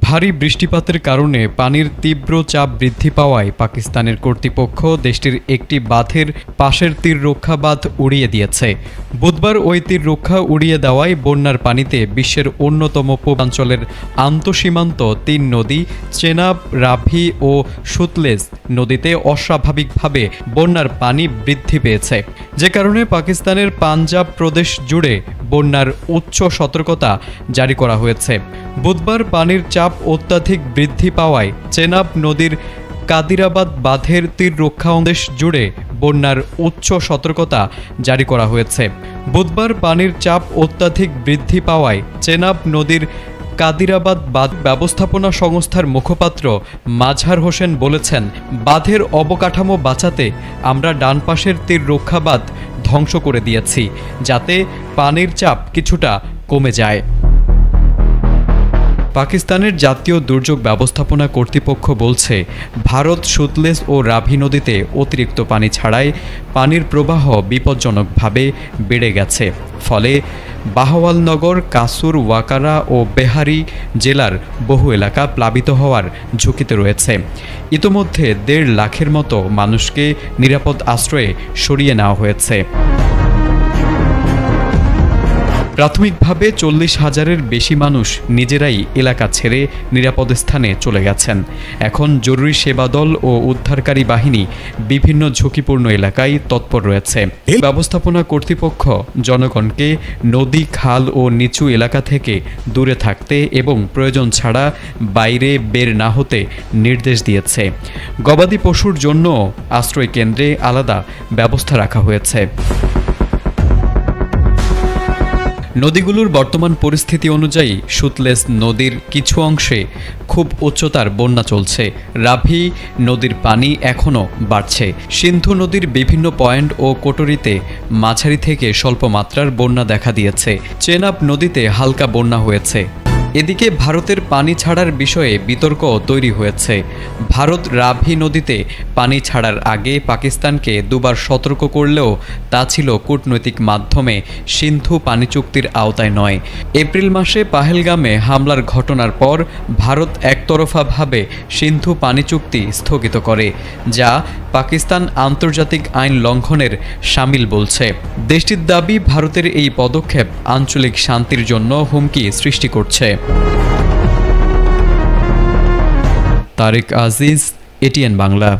ভারী বৃষ্টিপাতের কারণে পানির তীব্র চাপ বৃদ্ধি পাওয়ায় পাকিস্তানের কর্তৃপক্ষ দেশটির একটি বাঁধের পাশের তীররক্ষা বাঁধ উড়িয়ে দিয়েছে। বুধবার ওই তীররক্ষা উড়িয়ে দেওয়ায় বন্যার পানিতে বিশ্বের অন্যতম পূর্বাঞ্চলের আন্তঃসীমান্ত ৩ নদী চেনাব, রাভি ও সুতলেজ নদীতে অস্বাভাবিকভাবে বন্যার পানি বৃদ্ধি পেয়েছে, যে কারণে পাকিস্তানের পাঞ্জাব প্রদেশ জুড়ে বন্যার উচ্চ সতর্কতা জারি করা হয়েছে। বুধবার পানির চাপ অত্যাধিক বৃদ্ধি পাওয়ায় চেনাব নদীর কাদিরাবাদ বাঁধের তীররক্ষা অংশ জুড়ে বন্যার উচ্চ সতর্কতা জারি করা হয়েছে। বুধবার পানির চাপ অত্যাধিক বৃদ্ধি পাওয়ায় চেনাব নদীর কাদিরাবাদ বাঁধ ব্যবস্থাপনা সংস্থার মুখপাত্র মাজহার হোসেন বলেছেন, বাঁধের অবকাঠামো বাঁচাতে আমরা ডান পাশের তীররক্ষা বাঁধ ধ্বংস করে দিয়েছি, যাতে পানির চাপ কিছুটা কমে যায়। পাকিস্তানের জাতীয় দুর্যোগ ব্যবস্থাপনা কর্তৃপক্ষ বলছে, ভারত সুতলেজ ও রাভি নদীতে অতিরিক্ত পানি ছাড়ায় পানির প্রবাহ বিপজ্জনকভাবে বেড়ে গেছে। ফলে বাহওয়ালনগর, কাসুর, ওয়াকারা ও বেহারি জেলার বহু এলাকা প্লাবিত হওয়ার ঝুঁকিতে রয়েছে। ইতোমধ্যে ১.৫ লাখের মতো মানুষকে নিরাপদ আশ্রয়ে সরিয়ে নেওয়া হয়েছে। প্রাথমিকভাবে ৪০,০০০-এর বেশি মানুষ নিজেরাই এলাকা ছেড়ে নিরাপদ স্থানে চলে গেছেন। এখন জরুরি সেবা দল ও উদ্ধারকারী বাহিনী বিভিন্ন ঝুঁকিপূর্ণ এলাকায় তৎপর রয়েছে। এই ব্যবস্থাপনা কর্তৃপক্ষ জনগণকে নদী, খাল ও নিচু এলাকা থেকে দূরে থাকতে এবং প্রয়োজন ছাড়া বাইরে বের না হতে নির্দেশ দিয়েছে। গবাদি পশুর জন্য আশ্রয় কেন্দ্রে আলাদা ব্যবস্থা রাখা হয়েছে। নদীগুলোর বর্তমান পরিস্থিতি অনুযায়ী সুতলেজ নদীর কিছু অংশে খুব উচ্চতার বন্যা চলছে। রাভি নদীর পানি এখনও বাড়ছে। সিন্ধু নদীর বিভিন্ন পয়েন্ট ও কোটরিতে মাঝারি থেকে স্বল্প মাত্রার বন্যা দেখা দিয়েছে। চেনাব নদীতে হালকা বন্যা হয়েছে। এদিকে ভারতের পানি ছাড়ার বিষয়ে বিতর্ক তৈরি হয়েছে। ভারত রাভি নদীতে পানি ছাড়ার আগে পাকিস্তানকে দুবার সতর্ক করলেও তা ছিল কূটনৈতিক মাধ্যমে, সিন্ধু পানি চুক্তির আওতায় নয়। এপ্রিল মাসে পাহেলগামে হামলার ঘটনার পর ভারত একতরফাভাবে সিন্ধু পানি চুক্তি স্থগিত করে, যা পাকিস্তান আন্তর্জাতিক আইন লঙ্ঘনের শামিল বলছে। দেশটির দাবি, ভারতের এই পদক্ষেপ আঞ্চলিক শান্তির জন্য হুমকি সৃষ্টি করছে। তারেক আজিজ, এটিএন বাংলা।